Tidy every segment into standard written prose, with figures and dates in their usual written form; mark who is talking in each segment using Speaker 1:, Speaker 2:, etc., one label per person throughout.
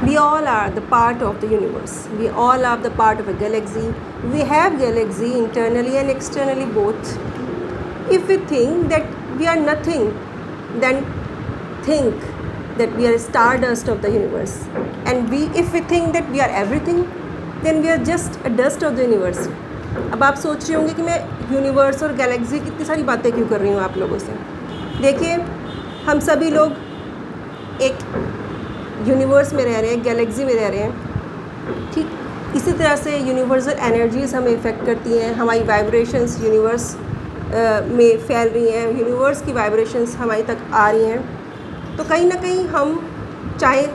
Speaker 1: We all are the part of the universe. We all are the part of a galaxy. We have galaxy internally and externally both. If we think that we are nothing, then think that we are stardust of the universe. And if we think that we are everything, then we are just a dust of the universe. अब आप सोच रहे होंगे कि मैं universe और Galaxy की इतनी सारी बातें क्यों कर रही हूँ आप लोगों से। देखिए, हम सभी लोग एक यूनिवर्स में रह रहे हैं, गैलेक्सी में रह रहे हैं। ठीक इसी तरह से यूनिवर्सल एनर्जीज़ हमें इफ़ेक्ट करती हैं, हमारी वाइब्रेशंस यूनिवर्स में फैल रही हैं, यूनिवर्स की वाइब्रेशंस हमारी तक आ रही हैं। तो कहीं ना कहीं हम चाहे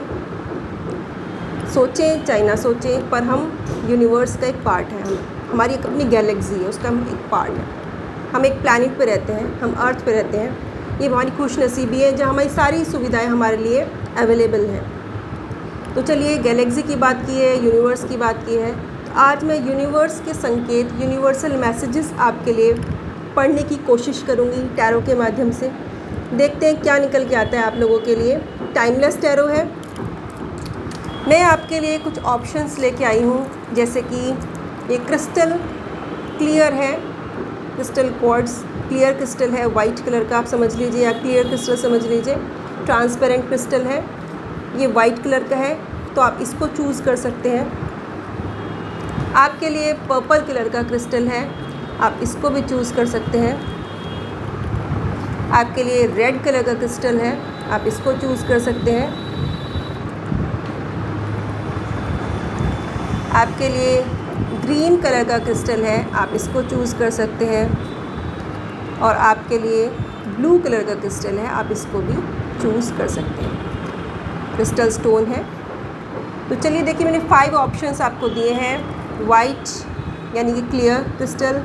Speaker 1: सोचें चाहे ना सोचें, पर हम यूनिवर्स का एक पार्ट है। हमारी एक अपनी गैलेक्सी है, उसका हम एक पार्ट है। हम एक प्लैनेट पे रहते हैं, हम अर्थ पे रहते हैं। ये हमारी खुश नसीबी है जहाँ हमारी सारी सुविधाएं हमारे लिए अवेलेबल हैं। तो चलिए, गैलेक्सी की बात की है, यूनिवर्स की बात की है, तो आज मैं यूनिवर्स के संकेत, यूनिवर्सल मैसेजेस आपके लिए पढ़ने की कोशिश करूँगी टैरो के माध्यम से। देखते हैं क्या निकल के आता है आप लोगों के लिए। टाइमलेस टैरो है। मैं आपके लिए कुछ ऑप्शंस लेके आई हूँ, जैसे कि ये क्रिस्टल क्लियर है, क्रिस्टल क्वार्ट्ज क्लियर क्रिस्टल है, वाइट कलर का आप समझ लीजिए, या क्लियर क्रिस्टल समझ लीजिए। ट्रांसपेरेंट क्रिस्टल है, ये वाइट कलर का है, तो आप इसको चूज़ कर सकते हैं। आपके लिए पर्पल कलर का क्रिस्टल है, आप इसको भी चूज़ कर सकते हैं। आपके लिए रेड कलर का क्रिस्टल है, आप इसको चूज़ कर सकते हैं। आपके लिए ग्रीन कलर का क्रिस्टल है, आप इसको चूज़ कर सकते हैं। और आपके लिए ब्लू कलर का क्रिस्टल है, आप इसको भी चूज़ कर सकते हैं। क्रिस्टल स्टोन है। तो चलिए देखिए, मैंने 5 ऑप्शंस आपको दिए हैं। वाइट यानी कि clear crystal,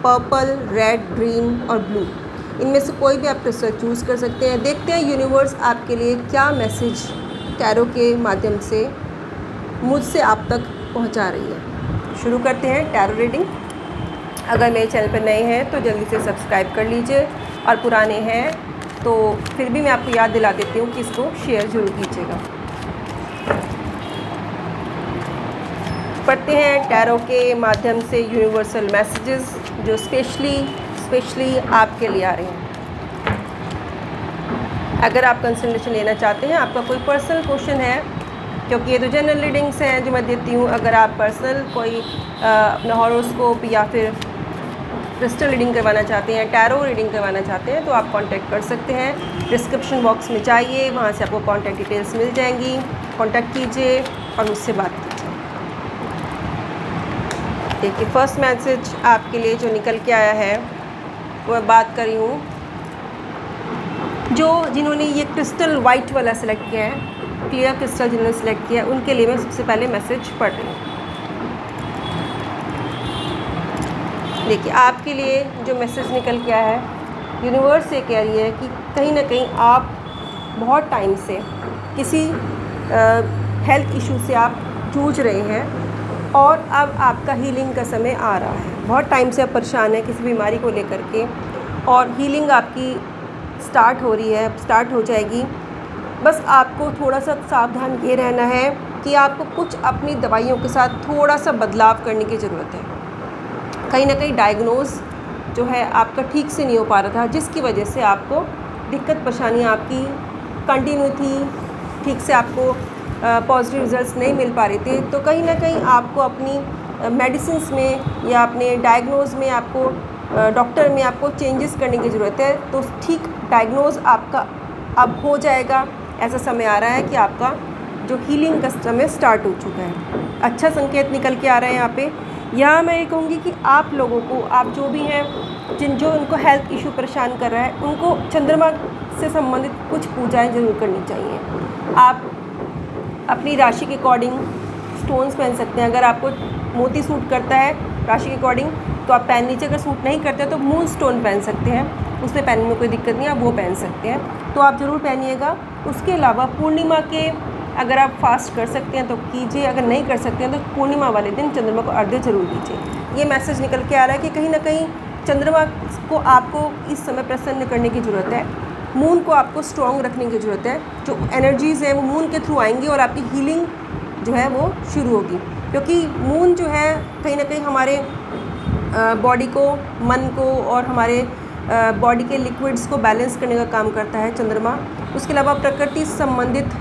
Speaker 1: purple, red, green और ब्लू। इनमें से कोई भी आप क्रिस्टल चूज़ कर सकते हैं। देखते हैं यूनिवर्स आपके लिए क्या मैसेज टैरो के माध्यम से मुझसे आप तक पहुंचा रही है। शुरू करते हैं टैरो रीडिंग। अगर मेरे चैनल पर नए हैं तो जल्दी से सब्सक्राइब कर लीजिए, और पुराने हैं तो फिर भी मैं आपको याद दिला देती हूँ कि इसको शेयर ज़रूर कीजिएगा। पढ़ते हैं टैरो के माध्यम से यूनिवर्सल मैसेजेस जो स्पेशली आपके लिए आ रहे हैं। अगर आप कंसल्टेशन लेना चाहते हैं, आपका कोई पर्सनल क्वेश्चन है, क्योंकि ये तो जनरल रीडिंग्स हैं जो मैं देती हूँ। अगर आप पर्सनल कोई अपना हॉरोस्कोप या फिर क्रिस्टल रीडिंग करवाना चाहते हैं, टैरो रीडिंग करवाना चाहते हैं, तो आप कांटेक्ट कर सकते हैं। डिस्क्रिप्शन बॉक्स में जाइए, वहाँ से आपको कांटेक्ट डिटेल्स मिल जाएंगी। कांटेक्ट कीजिए और मुझसे बात कीजिए। देखिए, फर्स्ट मैसेज आपके लिए जो निकल के आया है वो मैं बात कर रही हूँ जिन्होंने ये क्रिस्टल वाइट वाला सेलेक्ट किया है, क्लियर क्रिस्टल जिन्होंने सेलेक्ट किया है, उनके लिए मैं सबसे पहले मैसेज पढ़ रही हूँ। देखिए, आपके लिए जो मैसेज निकल के आया है, यूनिवर्स ये कह रही है कि कहीं ना कहीं आप बहुत टाइम से किसी हेल्थ इशू से आप जूझ रहे हैं, और अब आपका हीलिंग का समय आ रहा है। बहुत टाइम से आप परेशान हैं किसी बीमारी को लेकर के, और हीलिंग आपकी स्टार्ट हो रही है, स्टार्ट हो जाएगी। बस आपको थोड़ा सा सावधान ये रहना है कि आपको कुछ अपनी दवाइयों के साथ थोड़ा सा बदलाव करने की ज़रूरत है। कहीं ना कहीं डायग्नोज जो है आपका ठीक से नहीं हो पा रहा था, जिसकी वजह से आपको दिक्कत परेशानियाँ आपकी कंटिन्यू थी, ठीक से आपको पॉजिटिव रिजल्ट्स नहीं मिल पा रहे थे। तो कहीं ना कहीं आपको अपनी मेडिसिन्स में या अपने डायग्नोज में, आपको डॉक्टर में आपको चेंजेस करने की ज़रूरत है। तो ठीक डायग्नोज आपका अब हो जाएगा। ऐसा समय आ रहा है कि आपका जो हीलिंग का समय स्टार्ट हो चुका है। अच्छा संकेत निकल के आ रहा है यहाँ पे। यहाँ मैं ये कहूँगी कि आप लोगों को, आप जो भी हैं जो उनको हेल्थ इशू परेशान कर रहा है, उनको चंद्रमा से संबंधित कुछ पूजाएं ज़रूर करनी चाहिए। आप अपनी राशि के अकॉर्डिंग स्टोन्स पहन सकते हैं। अगर आपको मोती सूट करता है राशि के अकॉर्डिंग तो आप पहन लीजिए। अगर सूट नहीं करते तो मून स्टोन पहन सकते हैं, उससे पहनने में कोई दिक्कत नहीं है, आप वो पहन सकते हैं, तो आप ज़रूर पहनिएगा। उसके अलावा पूर्णिमा के अगर आप फास्ट कर सकते हैं तो कीजिए, अगर नहीं कर सकते हैं तो पूर्णिमा वाले दिन चंद्रमा को अर्घ्य जरूर दीजिए। ये मैसेज निकल के आ रहा है कि कहीं ना कहीं चंद्रमा को आपको इस समय प्रसन्न करने की ज़रूरत है। मून को आपको स्ट्रॉन्ग रखने की ज़रूरत है। जो एनर्जीज़ हैं वो मून के थ्रू आएंगी और आपकी हीलिंग जो है वो शुरू होगी, क्योंकि मून जो है कहीं ना कहीं हमारे बॉडी को, मन को और हमारे बॉडी के लिक्विड्स को बैलेंस करने का काम करता है चंद्रमा। उसके अलावा प्रकृति से संबंधित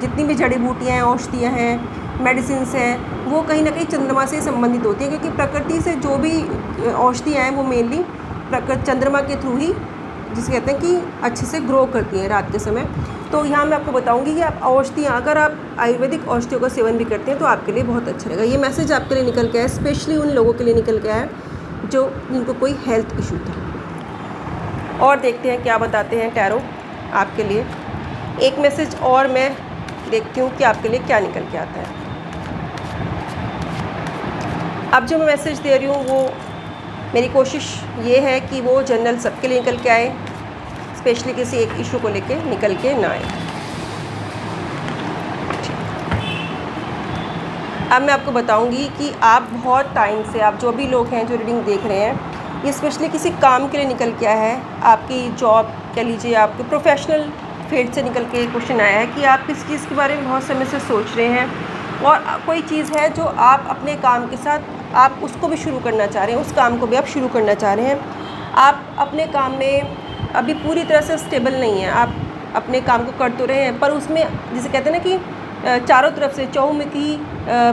Speaker 1: जितनी भी जड़ी बूटियाँ हैं, औषधियाँ हैं, मेडिसिन्स हैं, वो कहीं ना कहीं चंद्रमा से संबंधित होती हैं, क्योंकि प्रकृति से जो भी औषधियाँ हैं वो मेनली चंद्रमा के थ्रू ही, जिसे कहते हैं कि अच्छे से ग्रो करती हैं रात के समय। तो यहाँ मैं आपको बताऊंगी कि आप औषधियाँ, अगर आप आयुर्वेदिक औषधियों का सेवन भी करते हैं तो आपके लिए बहुत अच्छा रहेगा। ये मैसेज आपके लिए निकल के आया, स्पेशली उन लोगों के लिए निकल के आया जो जिनको कोई हेल्थ इशू था। और देखते हैं क्या बताते हैं टैरो आपके लिए। एक मैसेज और मैं देखती हूँ कि आपके लिए क्या निकल के आता है। अब जो मैं मैसेज दे रही हूँ वो मेरी कोशिश ये है कि वो जनरल सबके लिए निकल के आए, स्पेशली किसी एक इशू को लेके निकल के ना आए। अब मैं आपको बताऊंगी कि आप बहुत टाइम से, आप जो भी लोग हैं जो रीडिंग देख रहे हैं, ये स्पेशली किसी काम के लिए निकल के आया है। आपकी जॉब कह लीजिए, आपके प्रोफेशनल फील्ड से निकल के क्वेश्चन आया है कि आप किस चीज़ के बारे में बहुत समय से सोच रहे हैं और कोई चीज़ है जो आप अपने काम के साथ आप उसको भी शुरू करना चाह रहे हैं, उस काम को भी आप शुरू करना चाह रहे हैं। आप अपने काम में अभी पूरी तरह से स्टेबल नहीं है, आप अपने काम को कर तो रहे हैं पर उसमें जिसे कहते हैं ना कि चारों तरफ से चहुमुखी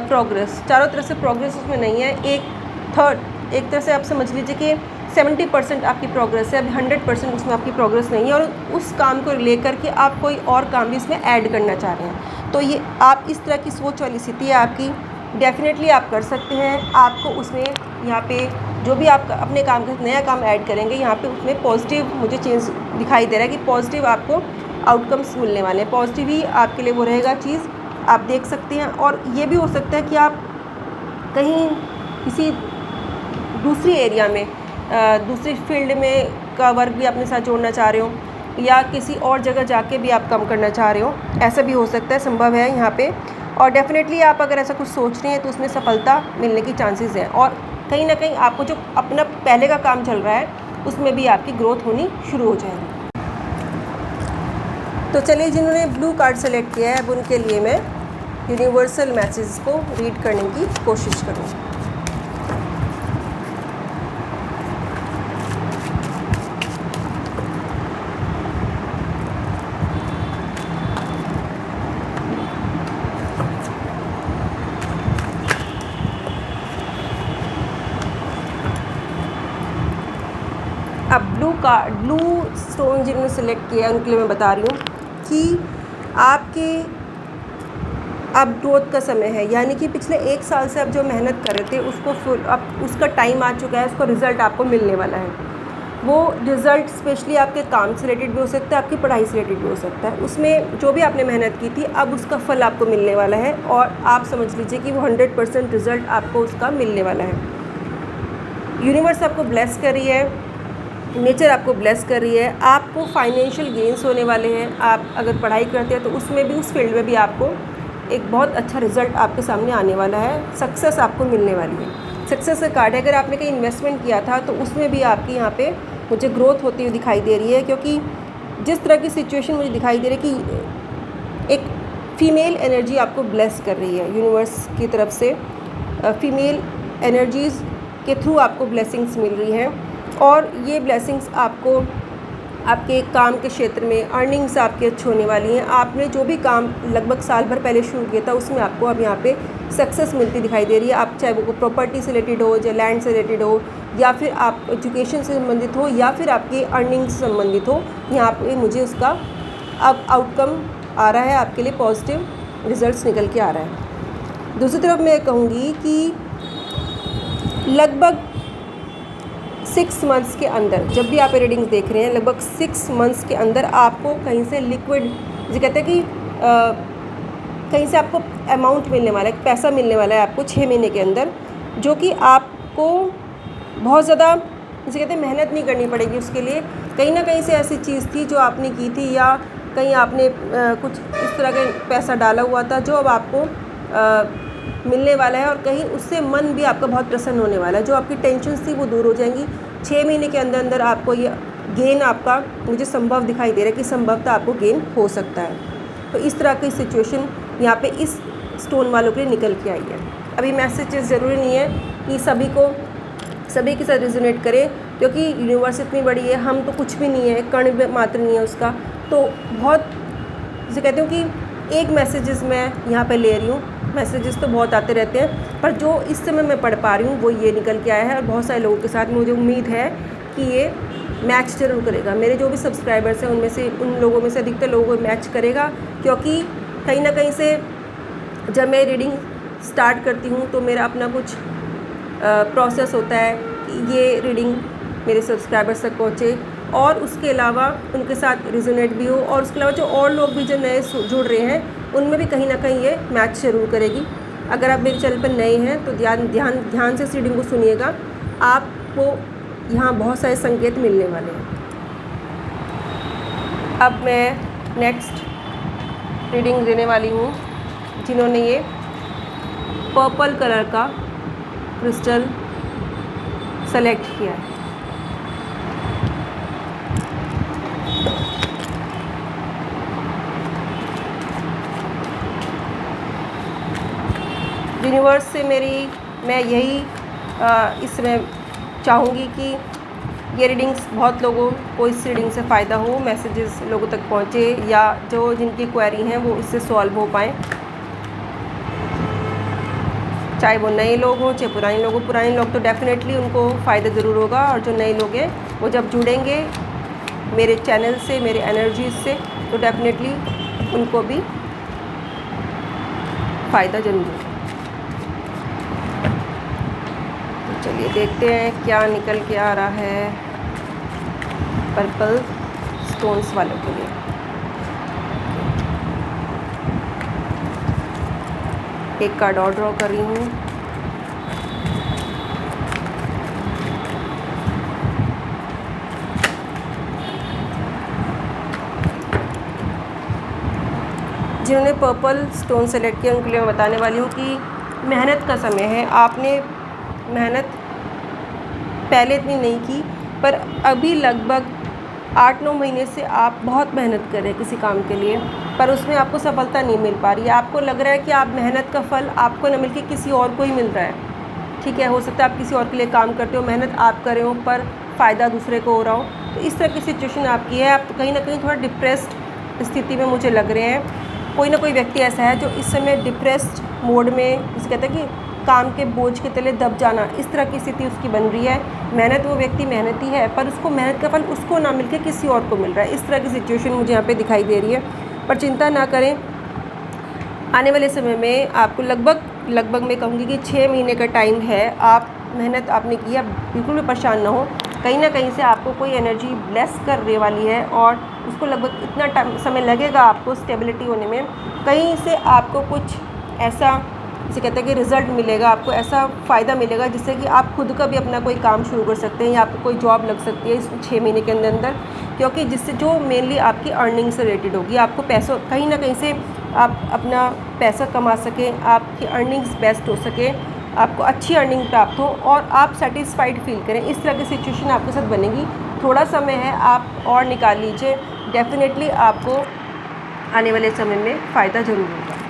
Speaker 1: प्रोग्रेस, चारों तरफ से प्रोग्रेस उसमें नहीं है। एक तरह से आप समझ लीजिए कि 70% आपकी प्रोग्रेस है, अभी 100% उसमें आपकी प्रोग्रेस नहीं है और उस काम को लेकर के आप कोई और काम भी इसमें ऐड करना चाह रहे हैं। तो ये आप इस तरह की सोच वाली स्थिति है आपकी, डेफिनेटली आप कर सकते हैं। आपको उसमें यहाँ पे जो भी आप अपने काम का नया काम ऐड करेंगे, यहाँ पे उसमें पॉजिटिव मुझे चेंज दिखाई दे रहा है कि पॉजिटिव आपको आउटकम्स मिलने वाले हैं। पॉजिटिव ही आपके लिए वो रहेगा चीज़, आप देख सकते हैं। और ये भी हो सकता है कि आप कहीं किसी दूसरी एरिया में, दूसरी फील्ड में का वर्क भी अपने साथ जोड़ना चाह रहे हो या किसी और जगह जाके भी आप काम करना चाह रहे हो, ऐसा भी हो सकता है, संभव है यहाँ पे। और डेफिनेटली आप अगर ऐसा कुछ सोच रहे हैं तो उसमें सफलता मिलने की चांसेस हैं और कहीं ना कहीं आपको जो अपना पहले का काम चल रहा है उसमें भी आपकी ग्रोथ होनी शुरू हो जाएगी। तो चलिए, जिन्होंने ब्लू कार्ड सेलेक्ट किया है अब उनके लिए मैं यूनिवर्सल मैसेज को रीड करने की कोशिश करूँगी। अब ब्लू स्टोन जिन्होंने सेलेक्ट किया है उनके लिए मैं बता रही हूँ कि आपके अब ग्रोथ का समय है, यानी कि पिछले 1 साल से आप जो मेहनत कर रहे थे उसको अब उसका टाइम आ चुका है, उसका रिज़ल्ट आपको मिलने वाला है। वो रिज़ल्ट स्पेशली आपके काम से रिलेटेड भी हो सकता है, आपकी पढ़ाई से रिलेटेड भी हो सकता है। उसमें जो भी आपने मेहनत की थी अब उसका फल आपको मिलने वाला है और आप समझ लीजिए कि वो 100% रिज़ल्ट आपको उसका मिलने वाला है। यूनिवर्स आपको ब्लेस कर रही है, नेचर आपको ब्लेस कर रही है, आपको फाइनेंशियल गेंस होने वाले हैं। आप अगर पढ़ाई करते हैं तो उसमें भी, उस फील्ड में भी आपको एक बहुत अच्छा रिज़ल्ट आपके सामने आने वाला है, सक्सेस आपको मिलने वाली है। सक्सेस का कार्ड है। अगर आपने कहीं इन्वेस्टमेंट किया था तो उसमें भी आपकी यहाँ पे मुझे ग्रोथ होती हुई दिखाई दे रही है, क्योंकि जिस तरह की सिचुएशन मुझे दिखाई दे रही है कि एक फ़ीमेल एनर्जी आपको ब्लेस कर रही है यूनिवर्स की तरफ से। फ़ीमेल एनर्जीज़ के थ्रू आपको ब्लेसिंग्स मिल रही हैं और ये ब्लेसिंग्स आपको आपके काम के क्षेत्र में अर्निंग्स आपकी अच्छी होने वाली हैं। आपने जो भी काम लगभग साल भर पहले शुरू किया था उसमें आपको अब यहाँ पे सक्सेस मिलती दिखाई दे रही है। आप चाहे वो प्रॉपर्टी से रिलेटेड हो या लैंड से रिलेटेड हो या फिर आप एजुकेशन से संबंधित हो या फिर आपकी अर्निंग से संबंधित हो, यहाँ पे मुझे उसका अब आउटकम आ रहा है, आपके लिए पॉजिटिव रिजल्ट्स निकल के आ रहा है। दूसरी तरफ मैं कहूँगी कि लगभग 6 मंथ्स के अंदर, जब भी आप रीडिंग्स देख रहे हैं, लगभग 6 मंथ्स के अंदर आपको कहीं से लिक्विड, जो कहते हैं कि कहीं से आपको अमाउंट मिलने वाला है, पैसा मिलने वाला है आपको 6 महीने के अंदर, जो कि आपको बहुत ज़्यादा, जिसे कहते हैं, मेहनत नहीं करनी पड़ेगी उसके लिए। कहीं ना कहीं से ऐसी चीज़ थी जो आपने की थी या कहीं आपने कुछ इस तरह का पैसा डाला हुआ था जो अब आपको मिलने वाला है और कहीं उससे मन भी आपका बहुत प्रसन्न होने वाला है। जो आपकी टेंशन थी वो दूर हो जाएंगी। 6 महीने के अंदर अंदर आपको ये गेन आपका मुझे संभव दिखाई दे रहा है कि संभवतः आपको गेन हो सकता है। तो इस तरह की सिचुएशन यहाँ पे इस स्टोन वालों के लिए निकल के आई है। अभी मैसेजेस ज़रूरी नहीं है कि सभी के साथ रिजोनेट करे, क्योंकि यूनिवर्स इतनी बड़ी है, हम तो कुछ भी नहीं है, कण मात्र नहीं है उसका। तो बहुत जैसे कहते हो कि एक मैसेजेस मैं यहाँ पे ले रही हूँ, मैसेजेस तो बहुत आते रहते हैं, पर जो इस समय मैं पढ़ पा रही हूँ वो ये निकल के आया है। और बहुत सारे लोगों के साथ मुझे उम्मीद है कि ये मैच ज़रूर करेगा। मेरे जो भी सब्सक्राइबर्स हैं उनमें से उन लोगों में से अधिकतर लोगों को मैच करेगा, क्योंकि कहीं ना कहीं से जब मैं रीडिंग स्टार्ट करती हूँ तो मेरा अपना कुछ प्रोसेस होता है कि ये रीडिंग मेरे सब्सक्राइबर्स तक पहुँचे और उसके अलावा उनके साथ रिजोनेट भी हो, और उसके अलावा जो और लोग भी जो नए जुड़ रहे हैं उनमें भी कहीं ना कहीं ये मैच ज़रूर करेगी। अगर आप मेरे चैनल पर नए हैं तो ध्यान से इस रीडिंग को सुनिएगा, आपको यहाँ बहुत सारे संकेत मिलने वाले हैं। अब मैं नेक्स्ट रीडिंग देने वाली हूँ जिन्होंने ये पर्पल कलर का क्रिस्टल सेलेक्ट किया है। यूनिवर्स से मैं यही इस समय चाहूँगी कि ये रीडिंग्स बहुत लोगों को इस रीडिंग से फ़ायदा हो, मैसेजेस लोगों तक पहुँचे, या जो जिनकी क्वेरी हैं वो इससे सॉल्व हो पाएँ, चाहे वो नए लोग हों चाहे पुराने लोग हों। पुराने लोग तो डेफ़िनेटली उनको फ़ायदा ज़रूर होगा, और जो नए लोग हैं वो जब जुड़ेंगे मेरे चैनल से, मेरे एनर्जीज से, तो डेफ़िनेटली उनको भी फ़ायदा ज़रूर होगा। चलिए देखते हैं क्या निकल के आ रहा है पर्पल स्टोन्स वालों के लिए। एक कार्ड और ड्रॉ कर रही हूँ। जिन्होंने पर्पल स्टोन सेलेक्ट किया उनके लिए मैं बताने वाली हूँ कि मेहनत का समय है। आपने मेहनत पहले इतनी नहीं की, पर अभी लगभग 8-9 महीने से आप बहुत मेहनत कर रहे हैं किसी काम के लिए, पर उसमें आपको सफलता नहीं मिल पा रही है। आपको लग रहा है कि आप मेहनत का फल आपको न मिल के किसी और को ही मिल रहा है। ठीक है, हो सकता है आप किसी और के लिए काम करते हो, मेहनत आप कर रहे हो, पर फ़ायदा दूसरे को हो रहा हो। तो इस तरह की सिचुएशन आपकी है। आप कहीं ना कहीं थोड़ा डिप्रेस्ड स्थिति में मुझे लग रहे हैं। कोई ना कोई व्यक्ति ऐसा है जो इस समय डिप्रेस्ड मोड में, जिसे कहते हैं कि काम के बोझ के तले दब जाना, इस तरह की स्थिति उसकी बन रही है। मेहनत, वो व्यक्ति मेहनती है, पर उसको मेहनत का फल उसको ना मिलके किसी और को मिल रहा है। इस तरह की सिचुएशन मुझे यहाँ पे दिखाई दे रही है। पर चिंता ना करें, आने वाले समय में आपको लगभग मैं कहूँगी कि 6 महीने का टाइम है। आप मेहनत आपने की है, बिल्कुल भी परेशान ना हो। कहीं ना कहीं से आपको कोई एनर्जी ब्लेस करने वाली है, और उसको लगभग इतना समय लगेगा आपको स्टेबिलिटी होने में। कहीं से आपको कुछ ऐसा, जिसे कहते हैं कि रिज़ल्ट मिलेगा, आपको ऐसा फ़ायदा मिलेगा जिससे कि आप खुद का भी अपना कोई काम शुरू कर सकते हैं, या आपको कोई जॉब लग सकती है इस 6 महीने के अंदर, क्योंकि जिससे जो मेनली आपकी अर्निंग से रिलेटेड होगी। आपको पैसों, कहीं ना कहीं से आप अपना पैसा कमा सकें, आपकी अर्निंग्स बेस्ट हो सके, आपको अच्छी अर्निंग प्राप्त हो और आप सेटिस्फाइड फील करें। इस तरह की सिचुएशन आपके साथ बनेगी। थोड़ा समय है, आप और निकाल लीजिए, डेफिनेटली आपको आने वाले समय में फ़ायदा ज़रूर होगा।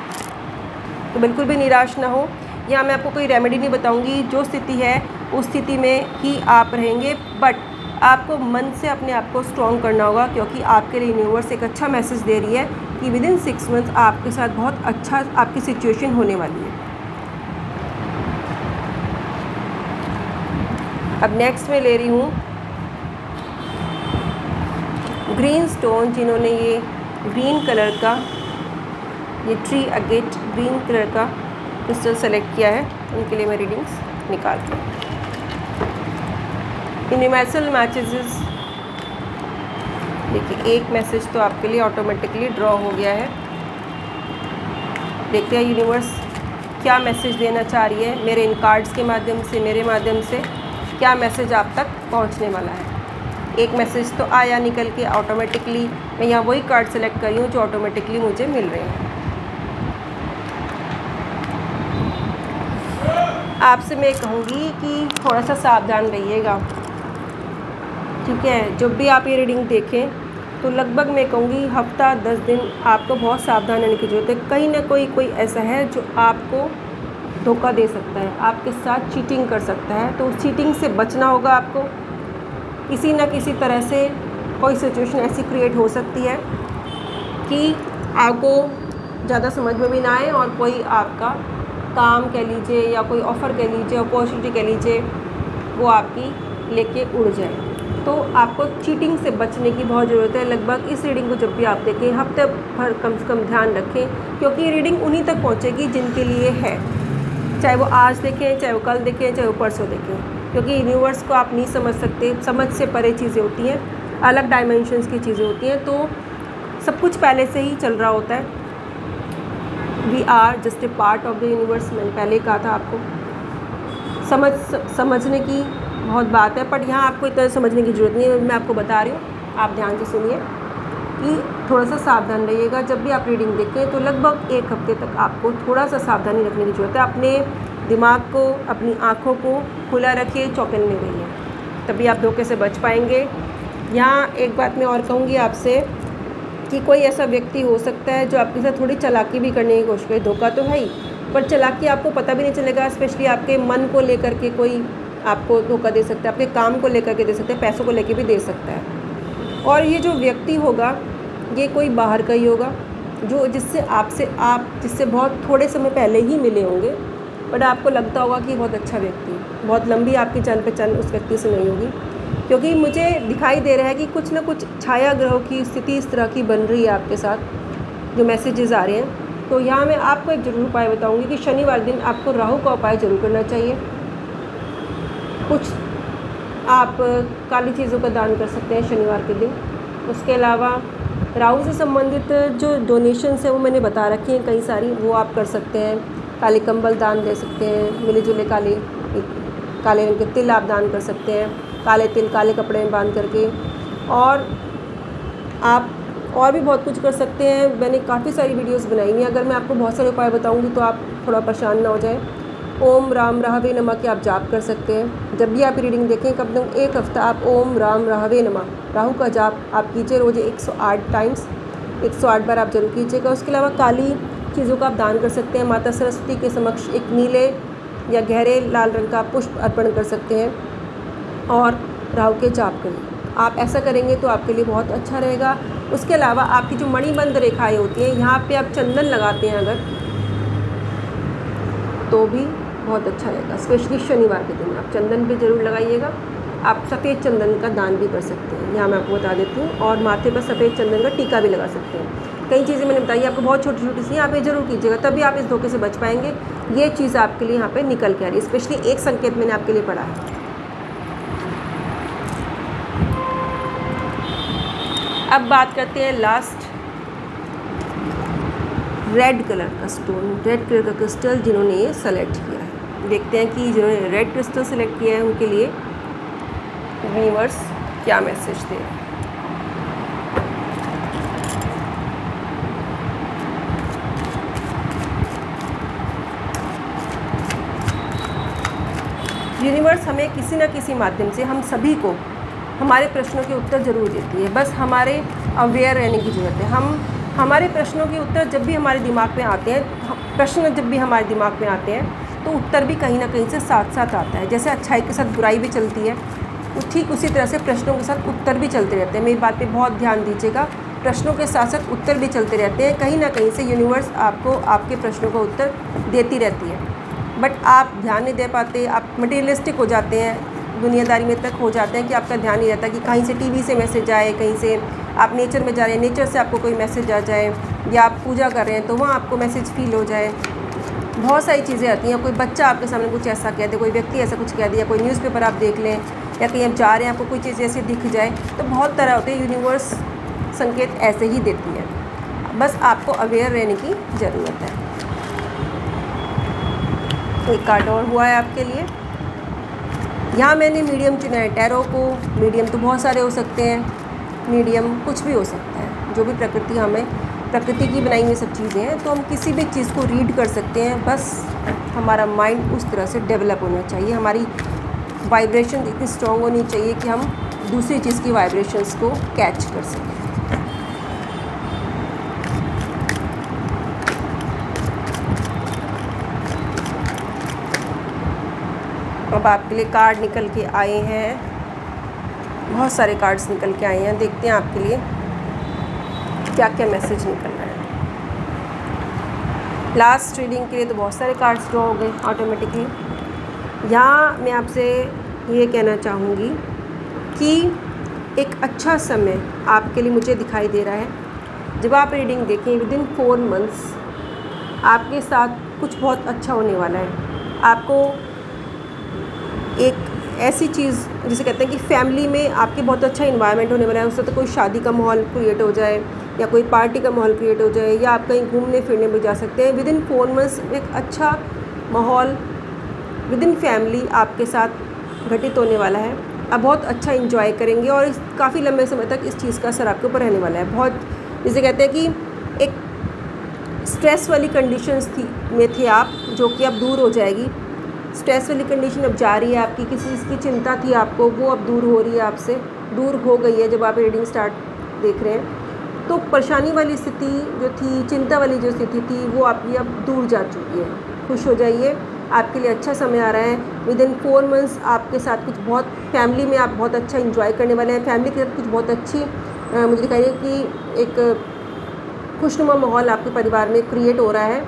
Speaker 1: तो बिल्कुल भी निराश ना हो। यहाँ मैं आपको कोई रेमेडी नहीं बताऊँगी, जो स्थिति है उस स्थिति में ही आप रहेंगे, बट आपको मन से अपने आप को स्ट्रॉन्ग करना होगा, क्योंकि आपके लिए यूनिवर्स एक अच्छा मैसेज दे रही है कि विदिन 6 मंथ्स आपके साथ बहुत अच्छा आपकी सिचुएशन होने वाली है। अब नेक्स्ट मैं ले रही हूँ ग्रीन स्टोन। जिन्होंने ये ग्रीन कलर का, ये ट्री अगेट ग्रीन कलर का क्रिस्टल सेलेक्ट किया है, उनके लिए मैं रीडिंग्स निकालती हूँ। यूनिवर्सल मैसेजेस, देखिए एक मैसेज तो आपके लिए ऑटोमेटिकली ड्रॉ हो गया है। देखते हैं यूनिवर्स क्या मैसेज देना चाह रही है मेरे इन कार्ड्स के माध्यम से, मेरे माध्यम से क्या मैसेज आप तक पहुंचने वाला है। एक मैसेज तो आया निकल के ऑटोमेटिकली, मैं यहाँ वही कार्ड सेलेक्ट कर रही हूँ जो ऑटोमेटिकली मुझे मिल रहे हैं। आपसे मैं कहूँगी कि थोड़ा सा सावधान रहिएगा। ठीक है। जब भी आप ये रीडिंग देखें तो लगभग मैं कहूँगी हफ्ता 10 दिन आपको बहुत सावधान रहने की ज़रूरत है। कहीं ना कोई ऐसा है जो आपको धोखा दे सकता है, आपके साथ चीटिंग कर सकता है। तो उस चीटिंग से बचना होगा आपको। किसी न किसी तरह से कोई सिचुएशन ऐसी क्रिएट हो सकती है कि आपको ज़्यादा समझ में भी ना आए और कोई आपका काम कह लीजिए या कोई ऑफ़र कह लीजिए, अपॉर्चुनिटी कह लीजिए, वो आपकी लेके उड़ जाए। तो आपको चीटिंग से बचने की बहुत ज़रूरत है। लगभग इस रीडिंग को जब भी आप देखें हफ्ते भर कम से कम ध्यान रखें, क्योंकि ये रीडिंग उन्हीं तक पहुँचेगी जिनके लिए है। चाहे वो आज देखें, चाहे वो कल देखें, चाहे वो परसों देखें, क्योंकि यूनिवर्स को आप नहीं समझ सकते। समझ से परे चीज़ें होती हैं, अलग डायमेंशंस की चीज़ें होती हैं। तो सब कुछ पहले से ही चल रहा होता है। We are just a part of the universe. मैंने पहले ही कहा था आपको। समझने की बहुत बात है, बट यहाँ आपको इतना समझने की ज़रूरत नहीं है। मैं आपको बता रही हूँ, आप ध्यान से सुनिए कि थोड़ा सा सावधान रहिएगा। जब भी आप रीडिंग देखें तो लगभग 1 हफ्ते तक आपको थोड़ा सा सावधानी रखने की ज़रूरत है। अपने दिमाग को, अपनी आँखों को खुला रखिए, चौकन्ने रहिए, तभी आप धोखे से बच पाएंगे। यहाँ एक बात मैं और कहूँगी आपसे कि कोई ऐसा व्यक्ति हो सकता है जो आपके साथ थोड़ी चालाकी भी करने की कोशिश करे। धोखा तो है ही, पर चालाकी आपको पता भी नहीं चलेगा। स्पेशली आपके मन को लेकर के कोई आपको धोखा दे सकता है, आपके काम को लेकर के दे सकता है, पैसों को लेकर भी दे सकता है। और ये जो व्यक्ति होगा ये कोई बाहर का ही होगा, जो जिससे बहुत थोड़े समय पहले ही मिले होंगे, बट आपको लगता होगा कि बहुत अच्छा व्यक्ति है। बहुत लंबी आपकी जान पहचान उस व्यक्ति से नहीं होगी, क्योंकि मुझे दिखाई दे रहा है कि कुछ ना कुछ छाया ग्रहों की स्थिति इस तरह की बन रही है आपके साथ, जो मैसेजेस आ रहे हैं। तो यहाँ मैं आपको एक ज़रूर उपाय बताऊँगी कि शनिवार दिन आपको राहु का उपाय ज़रूर करना चाहिए। कुछ आप काली चीज़ों का दान कर सकते हैं शनिवार के दिन। उसके अलावा राहु से संबंधित जो डोनेशंस हैं वो मैंने बता रखी हैं कई सारी, वो आप कर सकते हैं। काले कंबल दान दे सकते हैं, मिले जुले काले रंग के तिल आप दान कर सकते हैं, काले तिल काले कपड़े में बांध करके। और आप और भी बहुत कुछ कर सकते हैं। मैंने काफ़ी सारी वीडियोस बनाई हैं। अगर मैं आपको बहुत सारे उपाय बताऊंगी तो आप थोड़ा परेशान ना हो जाए। ओम राम राहवे नमः के आप जाप कर सकते हैं। जब भी आप रीडिंग देखें कम से कम 1 हफ्ता आप ओम राम राहवे नमः राहु का जाप आप कीजिए रोज़ 108 टाइम्स, 108 बार आप जरूर कीजिएगा। उसके अलावा काली चीज़ों का आप दान कर सकते हैं। माता सरस्वती के समक्ष एक नीले या गहरे लाल रंग का पुष्प अर्पण कर सकते हैं और राहु के जाप करें। आप ऐसा करेंगे तो आपके लिए बहुत अच्छा रहेगा। उसके अलावा आपकी जो मणिबंध रेखाएं होती हैं, यहाँ पे आप चंदन लगाते हैं अगर, तो भी बहुत अच्छा रहेगा। स्पेशली शनिवार के दिन आप चंदन भी ज़रूर लगाइएगा। आप सफ़ेद चंदन का दान भी कर सकते हैं, यहाँ मैं आपको बता देती हूँ। और माथे पर सफ़ेद चंदन का टीका भी लगा सकते हैं। कई चीज़ें मैंने बताई आपको, बहुत छोटी छोटी सी, आप ये ज़रूर कीजिएगा, तभी आप इस धोखे से बच पाएंगे। ये चीज़ आपके लिए यहाँ पे निकल के आ रही है। स्पेशली एक संकेत मैंने आपके लिए पढ़ा है। अब बात करते हैं लास्ट, रेड कलर का स्टोन, रेड कलर का क्रिस्टल जिन्होंने ये सेलेक्ट किया है। देखते हैं कि जिन्होंने रेड क्रिस्टल सेलेक्ट किया है उनके लिए यूनिवर्स क्या मैसेज दे। यूनिवर्स हमें किसी न किसी माध्यम से, हम सभी को हमारे प्रश्नों के उत्तर ज़रूर देती है। बस हमारे अवेयर रहने की ज़रूरत है। हमारे प्रश्नों के उत्तर जब भी हमारे दिमाग में आते हैं, प्रश्न जब भी हमारे दिमाग में आते हैं, तो उत्तर भी कहीं ना कहीं से साथ साथ आता है। जैसे अच्छाई के साथ बुराई भी चलती है, तो ठीक उसी तरह से प्रश्नों के साथ उत्तर भी चलते रहते हैं। मेरी बात पे बहुत ध्यान दीजिएगा। प्रश्नों के साथ साथ उत्तर भी चलते रहते हैं। कहीं ना कहीं से यूनिवर्स आपको आपके प्रश्नों का उत्तर देती रहती है, बट आप ध्यान नहीं दे पाते। आप मटेरियलिस्टिक हो जाते हैं, दुनियादारी में तक हो जाते हैं कि आपका ध्यान नहीं रहता कि कहीं से टीवी से मैसेज आए, कहीं से आप नेचर में जा रहे हैं, नेचर से आपको कोई मैसेज आ जाए, या आप पूजा कर रहे हैं तो वहाँ आपको मैसेज फील हो जाए। बहुत सारी चीज़ें आती हैं। कोई बच्चा आपके सामने कुछ ऐसा कह दे, कोई व्यक्ति ऐसा कुछ कह दिया, कोई न्यूज़पेपर आप देख लें, या कहीं आप जा रहे हैं आपको कोई चीज़ ऐसी दिख जाए, तो बहुत तरह होते हैं। यूनिवर्स संकेत ऐसे ही देती है, बस आपको अवेयर रहने की ज़रूरत है। एक कार्ड और हुआ है आपके लिए। यहाँ मैंने मीडियम चुना है। टैरो को मीडियम तो बहुत सारे हो सकते हैं, मीडियम कुछ भी हो सकता है। जो भी प्रकृति की बनाई हुई सब चीज़ें हैं, तो हम किसी भी चीज़ को रीड कर सकते हैं। बस हमारा माइंड उस तरह से डेवलप होना चाहिए, हमारी वाइब्रेशन इतनी स्ट्रॉन्ग होनी चाहिए कि हम दूसरी चीज़ की वाइब्रेशंस को कैच कर सकें। अब आपके लिए कार्ड निकल के आए हैं, बहुत सारे कार्ड्स निकल के आए हैं। देखते हैं आपके लिए क्या क्या मैसेज निकल रहा है। लास्ट रीडिंग के लिए तो बहुत सारे कार्ड्स ड्रॉ हो गए ऑटोमेटिकली। यहाँ मैं आपसे ये कहना चाहूँगी कि एक अच्छा समय आपके लिए मुझे दिखाई दे रहा है। जब आप रीडिंग देखें विदिन 4 मंथ्स आपके साथ कुछ बहुत अच्छा होने वाला है। आपको एक ऐसी चीज़ जिसे कहते हैं कि फैमिली में आपके बहुत अच्छा इन्वायरमेंट होने वाला है। उससे तो कोई शादी का माहौल क्रिएट हो जाए या कोई पार्टी का माहौल क्रिएट हो जाए, या आप कहीं घूमने फिरने भी जा सकते हैं। विदिन 4 मंथ्स एक अच्छा माहौल विदिन फैमिली आपके साथ घटित होने वाला है। आप बहुत अच्छा इंजॉय करेंगे और काफ़ी लंबे समय तक इस चीज़ का असर आपके ऊपर रहने वाला है। बहुत जिसे कहते हैं कि एक स्ट्रेस वाली कंडीशंस में थे आप, जो कि अब दूर हो जाएगी। स्ट्रेस वाली कंडीशन अब जा रही है आपकी, किसी चीज़ की चिंता थी आपको, वो अब दूर हो रही है, आपसे दूर हो गई है। जब आप रीडिंग स्टार्ट देख रहे हैं तो परेशानी वाली स्थिति जो थी, चिंता वाली जो स्थिति थी, वो आपकी अब दूर जा चुकी है। खुश हो जाइए, आपके लिए अच्छा समय आ रहा है। विदिन 4 मंथ्स आपके साथ कुछ बहुत फैमिली में आप बहुत अच्छा इंजॉय करने वाले हैं। फैमिली के साथ कुछ बहुत अच्छी मुझे दिखाई दे कि एक खुशनुमा माहौल आपके परिवार में क्रिएट हो रहा है।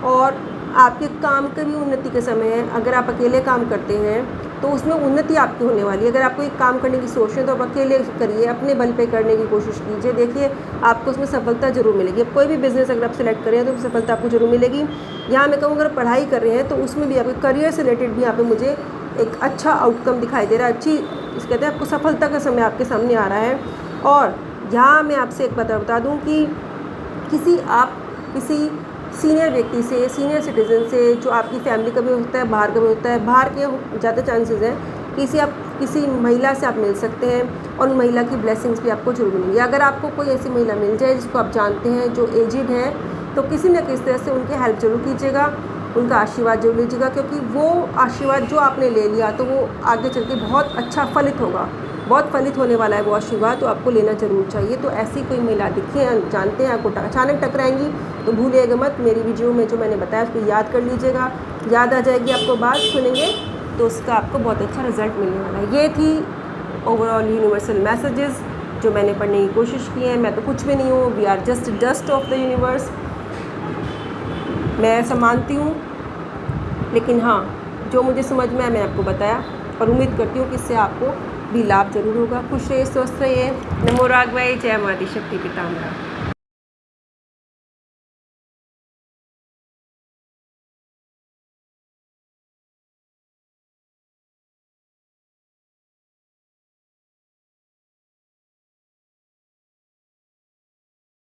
Speaker 1: और आपके काम का भी उन्नति का समय है। अगर आप अकेले काम करते हैं तो उसमें उन्नति आपकी होने वाली है। अगर आपको एक काम करने की सोच है तो आप अकेले करिए, अपने बल पे करने की कोशिश कीजिए। देखिए आपको उसमें सफलता ज़रूर मिलेगी। अब कोई भी बिज़नेस अगर आप सेलेक्ट करें तो सफलता आपको ज़रूर मिलेगी। यहाँ मैं कहूँ अगर पढ़ाई कर रहे हैं तो उसमें भी आपके करियर से रिलेटेड भी यहाँ पे मुझे एक अच्छा आउटकम दिखाई दे रहा है। अच्छी कहते हैं आपको सफलता का समय आपके सामने आ रहा है। और यहाँ मैं आपसे एक बात बता दूँ कि किसी सीनियर व्यक्ति से, सीनियर सिटीज़न से, जो आपकी फैमिली का भी होता है, बाहर का भी होता है, बाहर के ज़्यादा चांसेस हैं किसी महिला से आप मिल सकते हैं और उन महिला की ब्लेसिंग्स भी आपको जरूर मिलेंगी। अगर आपको कोई ऐसी महिला मिल जाए जिसको आप जानते हैं जो एजिड है, तो किसी न किसी तरह से उनकी हेल्प जरूर कीजिएगा, उनका आशीर्वाद जरूर लीजिएगा, क्योंकि वो आशीर्वाद जो आपने ले लिया तो वो आगे चल के बहुत अच्छा फलित होगा, बहुत फलित होने वाला है वो आशीर्वाद, तो आपको लेना ज़रूर चाहिए। तो ऐसी कोई महिला दिखे, जानते हैं, आपको अचानक टकराएंगी तो भूलिएगा मत, मेरी वीडियो में जो मैंने बताया उसको याद कर लीजिएगा। याद आ जाएगी आपको, बात सुनेंगे तो उसका आपको बहुत अच्छा रिजल्ट मिलने वाला है। ये थी ओवरऑल यूनिवर्सल मैसेजेस जो मैंने पढ़ने की कोशिश की है। मैं तो कुछ भी नहीं हूँ, we are just dust of the universe. मैं ऐसा मानती हूँ, लेकिन हाँ जो मुझे समझ में आया मैंने आपको बताया और उम्मीद करती हूँ कि इससे आपको भी लाभ जरूर होगा। खुश रहिए, स्वस्थ रहिए। नमो राघवाय, जय माता शक्ति पितामह।